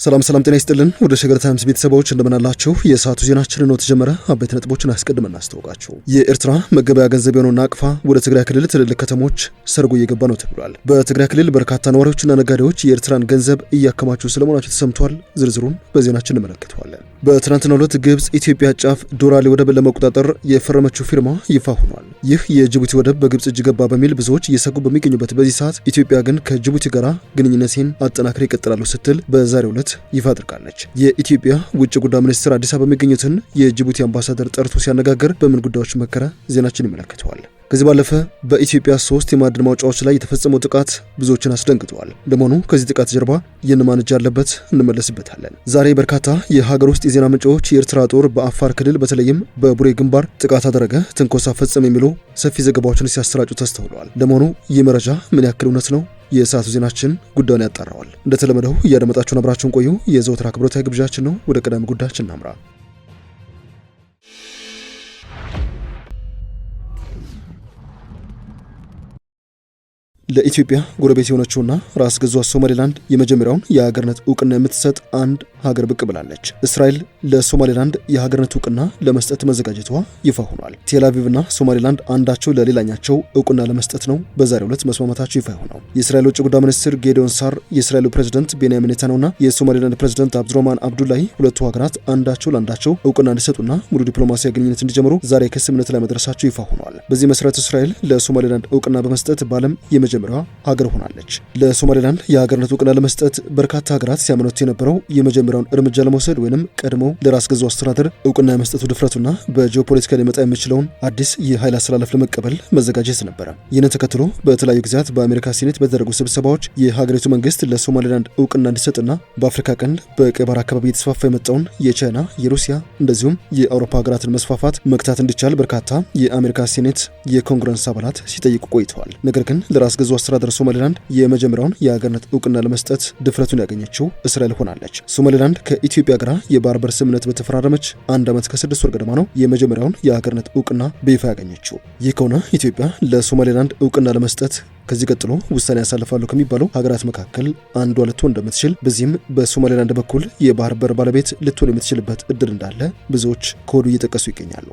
ሰላም ጤና ይስጥልን ወደ ሸገር ታይምስ ቤተሰቦች እንደምን አላችሁ? የሰዓቱ ዜናችን ነው ተጀመረ። አበይት ነጥቦችን አስቀድመን እናስተዋውቃችሁ። የኤርትራ መገበያ ገንዘብ የሆነው ናቅፋ ወደ ትግራይ ክልል ትልልቅ ከተሞች ሰርጎ እየገባ ነው ተብሏል። በትግራይ ክልል በርካታ ነዋሪዎችና ነጋዴዎች የኤርትራን ገንዘብ እያከማቹ ስለመሆናቸው ተሰምቷል። ዝርዝሩን በዜናችን እንመለከተዋለን። በትናንትናው ዕለት ግብጽ ኢትዮጵያ ጫፍ ዶራሌ ወደብን ለመቆጣጠር የፈረመችው ፊርማ ይፋ ሆኗል። ይህ የጅቡቲ ወደብ በግብጽ እጅ ገባ በሚል ብዙዎች እየሰጉ በሚገኙበት በዚህ ሰዓት ኢትዮጵያ ግን ከጅቡቲ ጋር ግንኙነቴን አጠናክሬ ይቀጥላሉ ስትል በዛሬው ዕለት ይፋ አድርጋለች። የኢትዮጵያ ውጭ ጉዳይ ሚኒስትር አዲስ አበባ የሚገኙትን የጅቡቲ አምባሳደር ጠርቶ ሲያነጋግር በምን ጉዳዮች መከረ ዜናችን ይመለከተዋል። ከዚህ ባለፈ በኢትዮጵያ 3 የማዕድን ማውጫዎች ላይ የተፈጸመው ጥቃት ብዙዎችን አስደንግጧል። ለመሆኑ ከዚህ ጥቃት ጀርባ የነማን እጅ አለበት? እንመለስበታለን። ዛሬ በርካታ የሀገር ውስጥ የዜና ምንጮች የኤርትራ ጦር በአፋር ክልል በተለይም በቡሬ ግንባር ጥቃት አደረገ፣ ትንኮሳ ፈጸመ የሚሉ ሰፊ ዘገባዎችን ሲያሰራጩ ተስተውለዋል። ለመሆኑ ይህ መረጃ ምን ያክል እውነት ነው? የሰዓቱ ዜናችን ጉዳዩን ያጣራዋል። እንደተለመደው እያደመጣችሁን አብራችሁን ቆዩ የዘወትር አክብሮታዊ ግብዣችን ነው። ወደ ቀዳሚ ጉዳያችን እናምራ። ለኢትዮጵያ ጎረቤት የሆነችውና ራስ ገዟ ሶማሌላንድ የመጀመሪያውን የሀገርነት እውቅና የምትሰጥ አንድ ሀገር ብቅ ብላለች። እስራኤል ለሶማሌላንድ የሀገርነት እውቅና ለመስጠት መዘጋጀቷ ይፋ ሆኗል። ቴልአቪቭና ሶማሌላንድ አንዳቸው ለሌላኛቸው እውቅና ለመስጠት ነው በዛሬው ዕለት መስማማታቸው ይፋ ሆነው። የእስራኤል ውጭ ጉዳይ ሚኒስትር ጌዲዮን ሳር፣ የእስራኤሉ ፕሬዝዳንት ቤንያሚን ኔታንያሁና የሶማሌላንድ ፕሬዝዳንት አብዱራህማን አብዱላሂ ሁለቱ ሀገራት አንዳቸው ለአንዳቸው እውቅና እንዲሰጡና ሙሉ ዲፕሎማሲያዊ ግንኙነት እንዲጀምሩ ዛሬ ከስምምነት ላይ መድረሳቸው ይፋ ሆኗል። በዚህ መሰረት እስራኤል ለሶማሌላንድ እውቅና በመስጠት በዓለም የመጀመሪያዋ ሀገር ሆናለች። ለሶማሌላንድ የሀገርነት እውቅና ለመስጠት በርካታ ሀገራት ሲያመነቱ የነበረው የመጀመሪያውን እርምጃ ለመውሰድ ወይንም ቀድሞው ለራስ ገዙ አስተዳደር እውቅና የመስጠቱ ድፍረቱና በጂኦፖለቲካ ሊመጣ የሚችለውን አዲስ የኃይል አስተላለፍ ለመቀበል መዘጋጀት ነበረ። ይህንን ተከትሎ በተለያዩ ጊዜያት በአሜሪካ ሴኔት በተደረጉ ስብሰባዎች የሀገሪቱ መንግስት ለሶማሌላንድ እውቅና እንዲሰጥና በአፍሪካ ቀንድ በቀይ ባህር አካባቢ የተስፋፋ የመጣውን የቻይና፣ የሩሲያ እንደዚሁም የአውሮፓ ሀገራትን መስፋፋት መግታት እንዲቻል በርካታ የአሜሪካ ሴኔት የኮንግረስ አባላት ሲጠይቁ ቆይተዋል። ነገር ግን ለራስ ገዙ አስተዳደር ሶማሌላንድ የመጀመሪያውን የሀገርነት እውቅና ለመስጠት ድፍረቱን ያገኘችው እስራኤል ሆናለች። ሶማሌላንድ ከኢትዮጵያ ጋር የባህር በር ስምምነት በተፈራረመች 1 ዓመት ከ6 ወር ገደማ ነው የመጀመሪያውን የሀገርነት እውቅና በይፋ ያገኘችው። ይህ ከሆነ ኢትዮጵያ ለሶማሌላንድ እውቅና ለመስጠት ከዚህ ቀጥሎ ውሳኔ ያሳልፋሉ ከሚባሉ ሀገራት መካከል አንዷ ልትሆን እንደምትችል፣ በዚህም በሶማሌላንድ በኩል የባህር በር ባለቤት ልትሆን የምትችልበት እድል እንዳለ ብዙዎች ከወዲሁ እየጠቀሱ ይገኛሉ።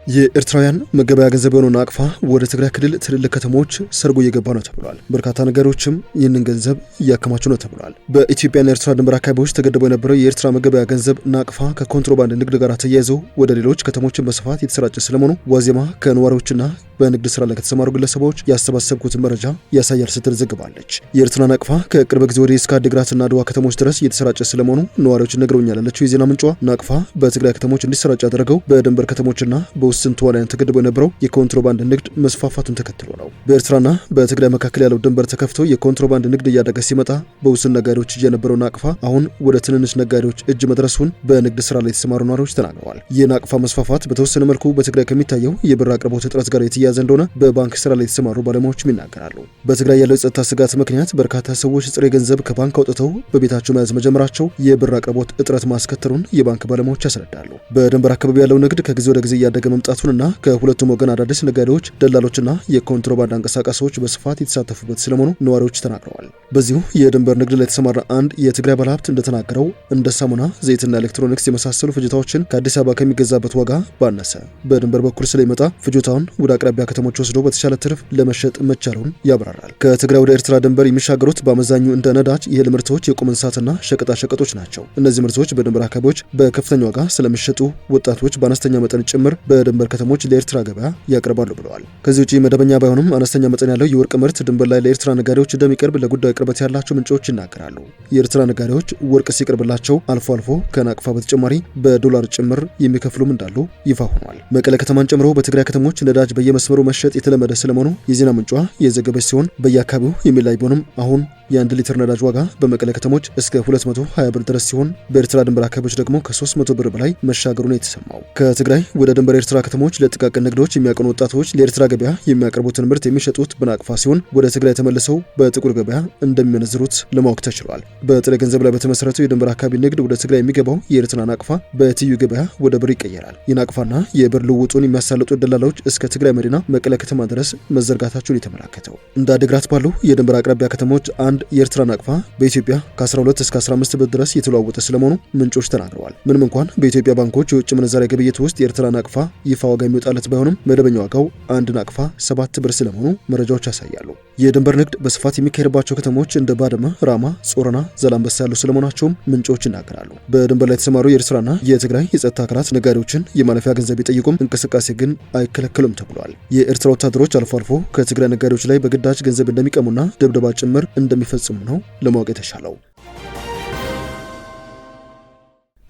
የኤርትራውያን መገበያ ገንዘብ የሆነው ናቅፋ ወደ ትግራይ ክልል ትልልቅ ከተሞች ሰርጎ እየገባ ነው ተብሏል። በርካታ ነጋዴዎችም ይህንን ገንዘብ እያከማቹ ነው ተብሏል። በኢትዮጵያና ኤርትራ ድንበር አካባቢዎች ተገድቦ የነበረው የኤርትራ መገበያ ገንዘብ ናቅፋ ከኮንትሮባንድ ንግድ ጋር ተያይዞ ወደ ሌሎች ከተሞችን በስፋት የተሰራጨ ስለመሆኑ ዋዜማ ከነዋሪዎችና በንግድ ስራ ላይ ከተሰማሩ ግለሰቦች ያሰባሰብኩትን መረጃ ያሳያል ስትል ዘግባለች። የኤርትራ ናቅፋ ከቅርብ ጊዜ ወዲህ እስከ አዲግራትና አድዋ ከተሞች ድረስ እየተሰራጨ ስለመሆኑ ነዋሪዎች ነግረውኛል ያለችው የዜና ምንጯ ናቅፋ በትግራይ ከተሞች እንዲሰራጭ ያደረገው በድንበር ከተሞችና በውስን ተዋላያን ተገድቦ የነበረው የኮንትሮባንድ ንግድ መስፋፋቱን ተከትሎ ነው። በኤርትራና በትግራይ መካከል ያለው ድንበር ተከፍቶ የኮንትሮባንድ ንግድ እያደገ ሲመጣ በውስን ነጋዴዎች እጅ የነበረው ናቅፋ አሁን ወደ ትንንሽ ነጋዴዎች እጅ መድረሱን በንግድ ስራ ላይ የተሰማሩ ነዋሪዎች ተናግረዋል። የናቅፋ መስፋፋት በተወሰነ መልኩ በትግራይ ከሚታየው የብር አቅርቦት እጥረት ጋር የተያያዘ እንደሆነ በባንክ ስራ ላይ የተሰማሩ ባለሙያዎችም ይናገራሉ። በትግራይ ያለው የጸጥታ ስጋት ምክንያት በርካታ ሰዎች ጥሬ ገንዘብ ከባንክ አውጥተው በቤታቸው መያዝ መጀመራቸው የብር አቅርቦት እጥረት ማስከተሉን የባንክ ባለሙያዎች ያስረዳሉ። በድንበር አካባቢ ያለው ንግድ ከጊዜ ወደ ጊዜ እያደገ መምጣቱንና ከሁለቱም ወገን አዳዲስ ነጋዴዎች፣ ደላሎችና የኮንትሮባንድ አንቀሳቃሾች በስፋት የተሳተፉበት ስለመሆኑ ነዋሪዎች ተናግረዋል። በዚሁ የድንበር ንግድ ላይ የተሰማራ አንድ የትግራይ ባለሀብት እንደተናገረው እንደ ሳሙና፣ ዘይትና ኤሌክትሮኒክስ የመሳሰሉ ፍጆታዎችን ከአዲስ አበባ ከሚገዛበት ዋጋ ባነሰ በድንበር በኩል ስለሚመጣ ፍጆታውን ወደ አቅራቢያ ከተሞች ወስዶ በተሻለ ትርፍ ለመሸጥ መቻሉን ያብራራል። ከትግራይ ወደ ኤርትራ ድንበር የሚሻገሩት በአመዛኙ እንደ ነዳጅ፣ የእህል ምርቶች፣ የቁም እንስሳትና ሸቀጣ ሸቀጦች ናቸው። እነዚህ ምርቶች በድንበር አካባቢዎች በከፍተኛ ዋጋ ስለሚሸጡ ወጣቶች በአነስተኛ መጠን ጭምር በድንበር ከተሞች ለኤርትራ ገበያ ያቀርባሉ ብለዋል። ከዚህ ውጪ መደበኛ ባይሆንም አነስተኛ መጠን ያለው የወርቅ ምርት ድንበር ላይ ለኤርትራ ነጋዴዎች እንደሚቀርብ ለጉዳዩ ቅርበት ያላቸው ምንጮች ይናገራሉ። የኤርትራ ነጋዴዎች ወርቅ ሲቀርብላቸው አልፎ አልፎ ከናቅፋ በተጨማሪ በዶላር ጭምር የሚከፍሉም እንዳሉ ይፋ ሆኗል። መቀለ ከተማን ጨምሮ በትግራይ ከተሞች ነዳጅ በየመስመሩ መሸጥ የተለመደ ስለመሆኑ የዜና ምንጯ የዘገበች ሲሆን በየአካባቢው የሚለይ ቢሆንም አሁን የ1 ሊትር ነዳጅ ዋጋ በመቀለ ከተሞች እስከ 220 ብር ድረስ ሲሆን በኤርትራ ድንበር አካባቢዎች ደግሞ ከ300 ብር በላይ መሻገሩ ነው የተሰማው። ከትግራይ ወደ ድንበር ኤርትራ ከተሞች ለጥቃቅን ንግዶች የሚያቀኑ ወጣቶች ለኤርትራ ገበያ የሚያቀርቡትን ምርት የሚሸጡት በናቅፋ ሲሆን ወደ ትግራይ ተመልሰው በጥቁር ገበያ እንደሚመነዝሩት ለማወቅ ተችሏል። በጥሬ ገንዘብ ላይ በተመሰረተው የድንበር አካባቢ ንግድ ወደ ትግራይ የሚገባው የኤርትራ ናቅፋ በትይዩ ገበያ ወደ ብር ይቀየራል። የናቅፋና የብር ልውውጡን የሚያሳልጡ ደላላዎች እስከ ትግራይ መዲና መቀለ ከተማ ድረስ መዘርጋታቸውን የተመላከተው እንደ አዲግራት ባሉ የድንበር አቅራቢያ ከተሞች አንድ አንድ የኤርትራ ናቅፋ በኢትዮጵያ ከ12 እስከ 15 ብር ድረስ የተለዋወጠ ስለመሆኑ ምንጮች ተናግረዋል። ምንም እንኳን በኢትዮጵያ ባንኮች የውጭ ምንዛሪ ግብይት ውስጥ የኤርትራ ናቅፋ ይፋ ዋጋ የሚወጣለት ባይሆንም መደበኛ ዋጋው አንድ ናቅፋ 7 ብር ስለመሆኑ መረጃዎች ያሳያሉ። የድንበር ንግድ በስፋት የሚካሄድባቸው ከተሞች እንደ ባድመ፣ ራማ፣ ጾረና፣ ዛላንበሳ ያሉ ስለመሆናቸውም ምንጮች ይናገራሉ። በድንበር ላይ የተሰማሩ የኤርትራና የትግራይ የጸጥታ አካላት ነጋዴዎችን የማለፊያ ገንዘብ ቢጠይቁም እንቅስቃሴ ግን አይከለከሉም ተብሏል። የኤርትራ ወታደሮች አልፎ አልፎ ከትግራይ ነጋዴዎች ላይ በግዳጅ ገንዘብ እንደሚቀሙና ድብደባ ጭምር እንደሚፈጽሙ ነው ለማወቅ የተሻለው።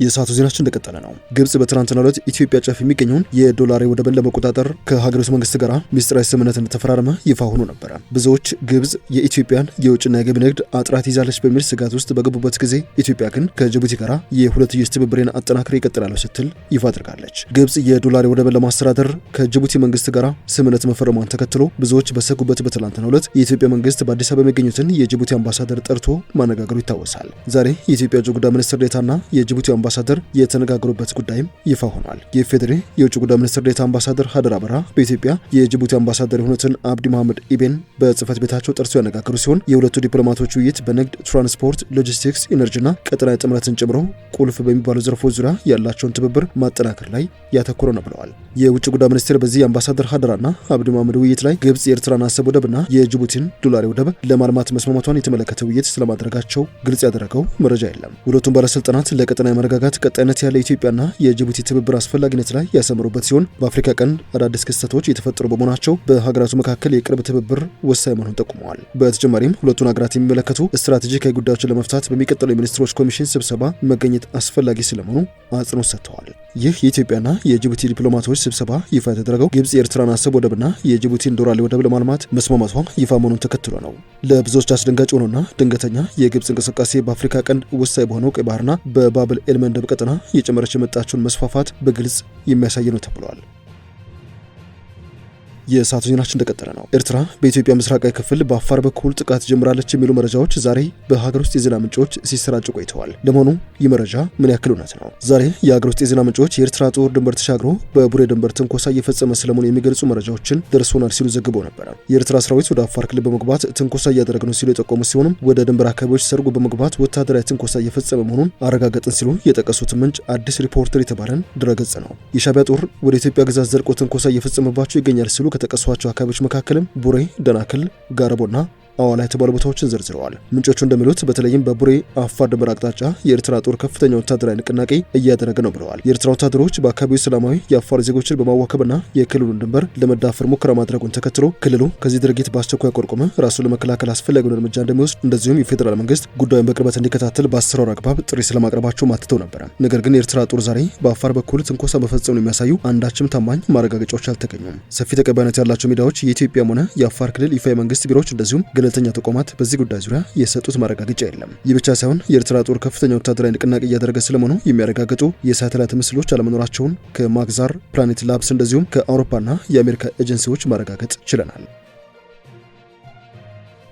የሰዓቱ ዜናችን እንደቀጠለ ነው። ግብጽ በትናንትናው ዕለት ኢትዮጵያ ጫፍ የሚገኘውን የዶላሬ ወደብን ለመቆጣጠር ከሀገሪቱ መንግስት ጋር ሚስጥራዊ ስምምነት እንደተፈራረመ ይፋ ሆኖ ነበረ። ብዙዎች ግብጽ የኢትዮጵያን የውጭና የገቢ ንግድ አጥራት ይዛለች በሚል ስጋት ውስጥ በገቡበት ጊዜ ኢትዮጵያ ግን ከጅቡቲ ጋር የሁለትዮሽ ትብብሬን አጠናክሬ ይቀጥላለሁ ስትል ይፋ አድርጋለች። ግብጽ የዶላሬ ወደብን ለማስተዳደር ከጅቡቲ መንግስት ጋር ስምምነት መፈረሟን ተከትሎ ብዙዎች በሰጉበት በትናንትናው ዕለት የኢትዮጵያ መንግስት በአዲስ አበባ የሚገኙትን የጅቡቲ አምባሳደር ጠርቶ ማነጋገሩ ይታወሳል። ዛሬ የኢትዮጵያ ውጭ ጉዳይ ሚኒስትር ዴኤታና የጅቡቲ አምባሳደር የተነጋገሩበት ጉዳይም ይፋ ሆኗል። የፌዴሪ የውጭ ጉዳይ ሚኒስትር ዴኤታ አምባሳደር ሀደር አበራ በኢትዮጵያ የጅቡቲ አምባሳደር የሆኑትን አብዲ መሐመድ ኢቤን በጽህፈት ቤታቸው ጠርተው ያነጋገሩ ሲሆን የሁለቱ ዲፕሎማቶች ውይይት በንግድ፣ ትራንስፖርት፣ ሎጂስቲክስ፣ ኢነርጂና ቀጠናዊ ጥምረትን ጨምሮ ቁልፍ በሚባሉ ዘርፎች ዙሪያ ያላቸውን ትብብር ማጠናከር ላይ ያተኮረ ነው ብለዋል። የውጭ ጉዳይ ሚኒስቴር በዚህ የአምባሳደር ሀደራና አብዲ መሐመድ ውይይት ላይ ግብጽ የኤርትራን አሰብ ወደብና የጅቡቲን ዶላሬ ወደብ ለማልማት መስማማቷን የተመለከተ ውይይት ስለማድረጋቸው ግልጽ ያደረገው መረጃ የለም። ሁለቱም ባለስልጣናት ለቀጠናዊ መረጋጋት ቀጣይነት ያለ ኢትዮጵያና የጅቡቲ ትብብር አስፈላጊነት ላይ ያሰምሩበት ሲሆን በአፍሪካ ቀንድ አዳዲስ ክስተቶች የተፈጠሩ በመሆናቸው በሀገራቱ መካከል የቅርብ ትብብር ወሳኝ መሆኑን ጠቁመዋል። በተጨማሪም ሁለቱን ሀገራት የሚመለከቱ ስትራቴጂካዊ ጉዳዮችን ለመፍታት በሚቀጥለው የሚኒስትሮች ኮሚሽን ስብሰባ መገኘት አስፈላጊ ስለመሆኑ አጽንኦት ሰጥተዋል። ይህ የኢትዮጵያና የጅቡቲ ዲፕሎማቶች ስብሰባ ይፋ የተደረገው ግብጽ የኤርትራን አሰብ ወደብና የጅቡቲን ዶራሌ ወደብ ለማልማት መስማማቷ ይፋ መሆኑን ተከትሎ ነው። ለብዙዎች አስደንጋጭ ሆኖና ድንገተኛ የግብጽ እንቅስቃሴ በአፍሪካ ቀንድ ወሳኝ በሆነው ቀይ ባህርና በባብል ኤልመንደብ ቀጠና የጨመረች የመጣችውን መስፋፋት በግልጽ የሚያሳይ ነው ተብሏል። የሰዓቱ ዜናችን እንደቀጠለ ነው። ኤርትራ በኢትዮጵያ ምስራቃዊ ክፍል በአፋር በኩል ጥቃት ጀምራለች የሚሉ መረጃዎች ዛሬ በሀገር ውስጥ የዜና ምንጮች ሲሰራጩ ቆይተዋል። ለመሆኑ ይህ መረጃ ምን ያክል እውነት ነው? ዛሬ የሀገር ውስጥ የዜና ምንጮች የኤርትራ ጦር ድንበር ተሻግሮ በቡሬ ድንበር ትንኮሳ እየፈጸመ ስለመሆኑ የሚገልጹ መረጃዎችን ደርሶናል ሲሉ ዘግበው ነበረ። የኤርትራ ሰራዊት ወደ አፋር ክልል በመግባት ትንኮሳ እያደረገ ነው ሲሉ የጠቆሙ ሲሆንም ወደ ድንበር አካባቢዎች ሰርጎ በመግባት ወታደራዊ ትንኮሳ እየፈጸመ መሆኑን አረጋገጥን ሲሉ የጠቀሱት ምንጭ አዲስ ሪፖርተር የተባለን ድረገጽ ነው። የሻዕቢያ ጦር ወደ ኢትዮጵያ ግዛት ዘልቆ ትንኮሳ እየፈጸመባቸው ይገኛል ሲሉ ከጠቀሷቸው አካባቢዎች መካከልም ቡሬ፣ ደናክል፣ ጋረቦና አዋላ የተባሉ ቦታዎችን ዘርዝረዋል። ምንጮቹ እንደሚሉት በተለይም በቡሬ አፋር ድንበር አቅጣጫ የኤርትራ ጦር ከፍተኛ ወታደራዊ ንቅናቄ እያደረገ ነው ብለዋል። የኤርትራ ወታደሮች በአካባቢው ሰላማዊ የአፋር ዜጎችን በማዋከብና የክልሉን ድንበር ለመዳፈር ሙከራ ማድረጉን ተከትሎ ክልሉ ከዚህ ድርጊት በአስቸኳይ ቆርቆመ ራሱን ለመከላከል አስፈላጊውን እርምጃ እንደሚወስድ እንደዚሁም የፌዴራል መንግስት ጉዳዩን በቅርበት እንዲከታተል በአሰራር አግባብ ጥሪ ስለማቅረባቸው ማትተው ነበረ። ነገር ግን የኤርትራ ጦር ዛሬ በአፋር በኩል ትንኮሳ መፈጸሙን የሚያሳዩ አንዳችም ታማኝ ማረጋገጫዎች አልተገኙም። ሰፊ ተቀባይነት ያላቸው ሚዲያዎች የኢትዮጵያም ሆነ የአፋር ክልል ይፋ የመንግስት ቢሮዎች እንደዚሁም ገለልተኛ ተቋማት በዚህ ጉዳይ ዙሪያ የሰጡት ማረጋገጫ የለም። ይህ ብቻ ሳይሆን የኤርትራ ጦር ከፍተኛ ወታደራዊ ንቅናቄ እያደረገ ስለመሆኑ የሚያረጋግጡ የሳተላይት ምስሎች አለመኖራቸውን ከማግዛር ፕላኔት ላብስ እንደዚሁም ከአውሮፓና የአሜሪካ ኤጀንሲዎች ማረጋገጥ ችለናል።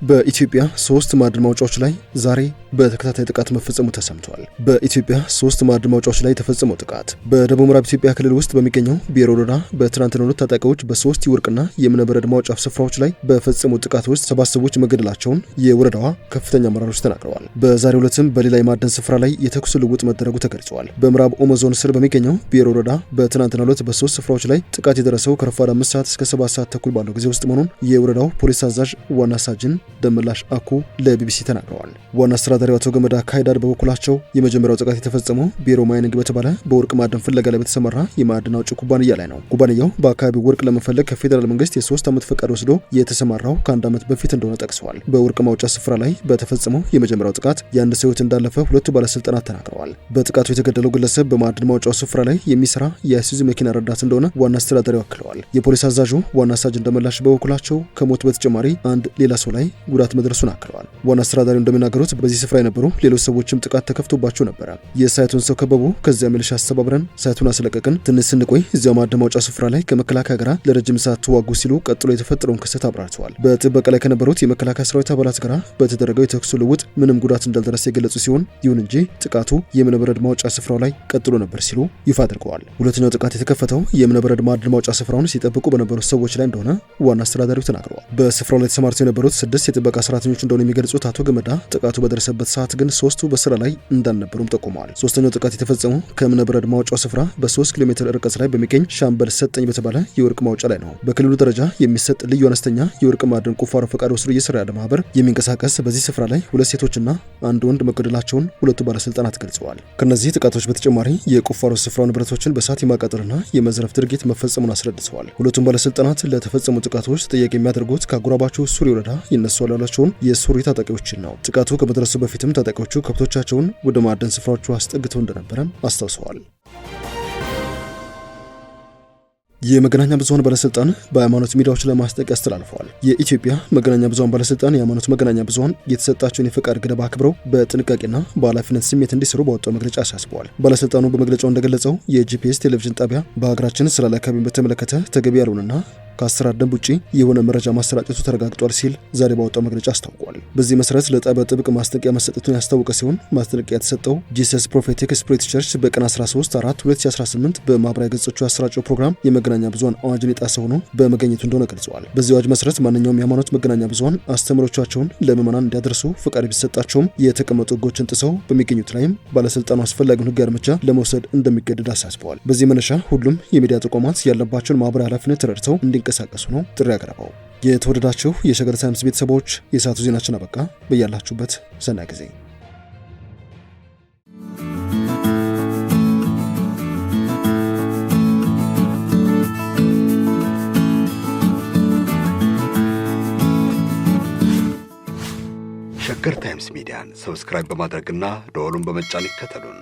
በኢትዮጵያ 3 ማዕድን ማውጫዎች ላይ ዛሬ በተከታታይ ጥቃት መፈጸሙ ተሰምቷል። በኢትዮጵያ 3 ማዕድን ማውጫዎች ላይ የተፈጸመው ጥቃት በደቡብ ምዕራብ ኢትዮጵያ ክልል ውስጥ በሚገኘው ብሔረ ወረዳ በትናንትናው ዕለት ታጣቂዎች በ3 የወርቅና የእብነበረድ ማውጫ ስፍራዎች ላይ በፈጸሙት ጥቃት ውስጥ 7 ሰዎች መገደላቸውን የወረዳዋ ከፍተኛ አመራሮች ተናግረዋል። በዛሬው ዕለትም በሌላ የማዕድን ስፍራ ላይ የተኩስ ልውውጥ መደረጉ ተገልጿል። በምዕራብ ኦሞ ዞን ስር በሚገኘው ብሔረ ወረዳ በትናንትናው ዕለት በ3 ስፍራዎች ላይ ጥቃት የደረሰው ከረፋድ 5 ሰዓት እስከ 7 ሰዓት ተኩል ባለው ጊዜ ውስጥ መሆኑን የወረዳው ፖሊስ አዛዥ ዋና ሳጅን ደመላሽ አኩ ለቢቢሲ ተናግረዋል። ዋና አስተዳዳሪው አቶ ገመዳ ካይዳድ በበኩላቸው የመጀመሪያው ጥቃት የተፈጸመው ቢሮ ማይኒንግ በተባለ በወርቅ ማዕድን ፍለጋ ላይ በተሰማራ የማዕድን አውጪ ኩባንያ ላይ ነው። ኩባንያው በአካባቢው ወርቅ ለመፈለግ ከፌዴራል መንግስት የ3 ዓመት ፈቃድ ወስዶ የተሰማራው ከ1 ዓመት በፊት እንደሆነ ጠቅሰዋል። በወርቅ ማውጫ ስፍራ ላይ በተፈጸመው የመጀመሪያው ጥቃት የአንድ ሰው ሕይወት እንዳለፈ ሁለቱ ባለስልጣናት ተናግረዋል። በጥቃቱ የተገደለው ግለሰብ በማዕድን ማውጫው ስፍራ ላይ የሚሰራ የአይሱዙ መኪና ረዳት እንደሆነ ዋና አስተዳዳሪው አክለዋል። የፖሊስ አዛዡ ዋና ሳጅን ደመላሽ በበኩላቸው ከሞት በተጨማሪ አንድ ሌላ ሰው ላይ ጉዳት መድረሱን አክለዋል። ዋና አስተዳዳሪው እንደሚናገሩት በዚህ ስፍራ የነበሩ ሌሎች ሰዎችም ጥቃት ተከፍቶባቸው ነበረ። የሳይቱን ሰው ከበቡ። ከዚያ ሚሊሻ አስተባብረን ሳይቱን አስለቀቅን። ትንሽ ስንቆይ እዚያው ማዕድን ማውጫ ስፍራ ላይ ከመከላከያ ጋር ለረጅም ሰዓት ተዋጉ ሲሉ ቀጥሎ የተፈጠረውን ክስተት አብራርተዋል። በጥበቃ ላይ ከነበሩት የመከላከያ ሰራዊት አባላት ጋር በተደረገው የተኩስ ልውውጥ ምንም ጉዳት እንዳልደረሰ የገለጹ ሲሆን ይሁን እንጂ ጥቃቱ የእብነበረድ ማውጫ ስፍራው ላይ ቀጥሎ ነበር ሲሉ ይፋ አድርገዋል። ሁለተኛው ጥቃት የተከፈተው የእብነበረድ ማዕድን ማውጫ ስፍራውን ሲጠብቁ በነበሩት ሰዎች ላይ እንደሆነ ዋና አስተዳዳሪው ተናግረዋል። በስፍራው ላይ ተሰማርተው የነበሩት 6 የጥበቃ ሰራተኞች እንደሆኑ የሚገልጹት አቶ ገመዳ ጥቃቱ በደረሰበት ሰዓት ግን ሶስቱ በስራ ላይ እንዳልነበሩም ጠቁመዋል። ሶስተኛው ጥቃት የተፈጸመው ከእብነ በረድ ማውጫው ስፍራ በ3 ኪሎ ሜትር ርቀት ላይ በሚገኝ ሻምበል ሰጠኝ በተባለ የወርቅ ማውጫ ላይ ነው። በክልሉ ደረጃ የሚሰጥ ልዩ አነስተኛ የወርቅ ማዕድን ቁፋሮ ፈቃድ ወስዶ እየሰራ ያለ ማህበር የሚንቀሳቀስ በዚህ ስፍራ ላይ 2 ሴቶችና 1 ወንድ መገደላቸውን ሁለቱ ባለስልጣናት ገልጸዋል። ከነዚህ ጥቃቶች በተጨማሪ የቁፋሮ ስፍራው ንብረቶችን በእሳት የማቃጠልና የመዝረፍ ድርጊት መፈጸሙን አስረድተዋል። ሁለቱም ባለስልጣናት ለተፈጸሙ ጥቃቶች ተጠያቂ የሚያደርጉት ከአጎራባቹ ሱሪ ወረዳ ይነሳሉ ያሏቸውን የሱሪ ታጣቂዎችን ነው። ጥቃቱ ከመድረሱ በፊትም ታጣቂዎቹ ከብቶቻቸውን ወደ ማዕድን ስፍራዎቹ አስጠግተው እንደነበረም አስታውሰዋል። የመገናኛ ብዙሃን ባለስልጣን በሃይማኖት ሚዲያዎች ላይ ማስጠንቀቂያ አስተላልፈዋል። የኢትዮጵያ መገናኛ ብዙሃን ባለስልጣን የሃይማኖት መገናኛ ብዙሃን የተሰጣቸውን የፈቃድ ገደብ አክብረው በጥንቃቄና በኃላፊነት ስሜት እንዲሰሩ ባወጣው መግለጫ አሳስበዋል። ባለስልጣኑ በመግለጫው እንደገለጸው የጂፒኤስ ቴሌቪዥን ጣቢያ በሀገራችን ስላለ አካባቢን በተመለከተ ተገቢ ያልሆነና ከአሰራር ደንብ ውጪ የሆነ መረጃ ማሰራጨቱ ተረጋግጧል ሲል ዛሬ ባወጣው መግለጫ አስታውቋል። በዚህ መሰረት ለጣቢያው ጥብቅ ማስጠንቀቂያ መሰጠቱን ያስታወቀ ሲሆን ማስጠንቀቂያ የተሰጠው ጂሰስ ፕሮፌቲክ ስፒሪት ቸርች በቀን 13/4/2018 በማህበራዊ ገጾቹ ያሰራጨው ፕሮግራም የመገናኛ ብዙሃን አዋጅን የጣሰ ሆኖ በመገኘቱ እንደሆነ ገልጸዋል። በዚህ አዋጅ መሰረት ማንኛውም የሃይማኖት መገናኛ ብዙሃን አስተምሮቻቸውን ለምዕመናን እንዲያደርሱ ፈቃድ ቢሰጣቸውም የተቀመጡ ሕጎችን ጥሰው በሚገኙት ላይም ባለስልጣኑ አስፈላጊውን ሕጋዊ እርምጃ ለመውሰድ እንደሚገደድ አሳስበዋል። በዚህ መነሻ ሁሉም የሚዲያ ተቋማት ያለባቸውን ማህበራዊ ኃላፊነት ተረድተው እንዲንቀሳቀሱ ነው ጥሪ ያቀረበው። የተወደዳችሁ የሸገር ታይምስ ቤተሰቦች የሰዓቱ ዜናችን አበቃ። በያላችሁበት ሰናይ ጊዜ። ሸገር ታይምስ ሚዲያን ሰብስክራይብ በማድረግና ደወሉን በመጫን ይከተሉን።